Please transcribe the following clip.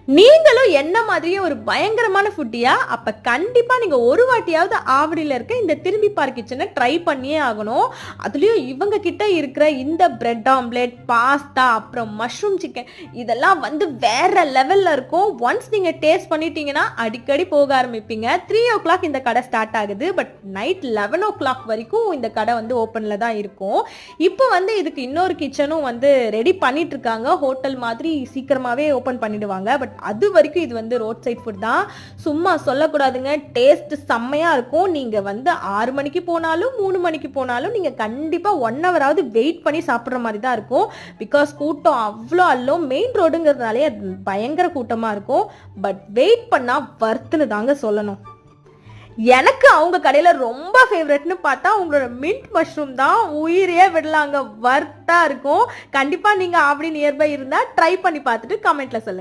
நீங்களும் என்ன மாதிரியே ஒரு பயங்கரமான ஃபுட்டியா? அப்ப கண்டிப்பா நீங்க ஒரு வாட்டியாவது ஆவடியில இருக்க இந்த திரும்பி பார் கிச்சனை ட்ரை பண்ணியே ஆகணும். அதுலயும் இவங்க கிட்ட இருக்கிற இந்த பிரெட் ஆம்லெட், பாஸ்தா, அப்புறம் மஷ்ரூம் சிக்கன் இதெல்லாம் வந்து வேற லெவல்ல இருக்கும். ஒன்ஸ் நீங்க டேஸ்ட் பண்ணிட்டீங்கன்னா அடிக்கடி போக ஆரம்பிப்பீங்க. 3:00 இந்த கடை ஸ்டார்ட் ஆகுது. பட் நைட் 11:00 வரைக்கும் இந்த கடை வந்து ஓப்பன்ல தான் இருக்கும். இப்போ வந்து இதுக்கு இன்னொரு கிச்சனும் வந்து ரெடி பண்ணிட்டு இருக்காங்க. ஹோட்டல் மாதிரி சீக்கிரமாவே ஓப்பன் பண்ணிடுவாங்க. பட் அது வரைக்கும் இது வந்து ரோட் சைட் ஃபுட் தான். சும்மா சொல்லக்கூடாதுங்க. டேஸ்ட் செம்மையா இருக்கும். நீங்க வந்து 6 மணிக்கு போனாலும் 3 மணிக்கு போனாலும் நீங்க கண்டிப்பா 1 ஹவராவது வெயிட் பண்ணி சாப்பிட்ற மாதிரி தான் இருக்கும். பிகாஸ் கூட்டம் அவ்வளோ அல்லும் மெயின் ரோடுங்கிறதுனாலே அது பயங்கர கூட்டமா இருக்கும். பட் வெயிட் பண்ணா வர்த்துன்னு தாங்க சொல்லணும். எனக்கு அவங்க கடையில ரொம்ப ஃபேவரட்னு பார்த்தா உங்களோட மின்ட் மஷ்ரூம் தான். உயிரையே விடலாங்க. வர்த்தா இருக்கும். கண்டிப்பா நீங்க அப்படி நியர்பை இருந்தா ட்ரை பண்ணி பார்த்துட்டு கமெண்ட்ல சொல்லுங்க.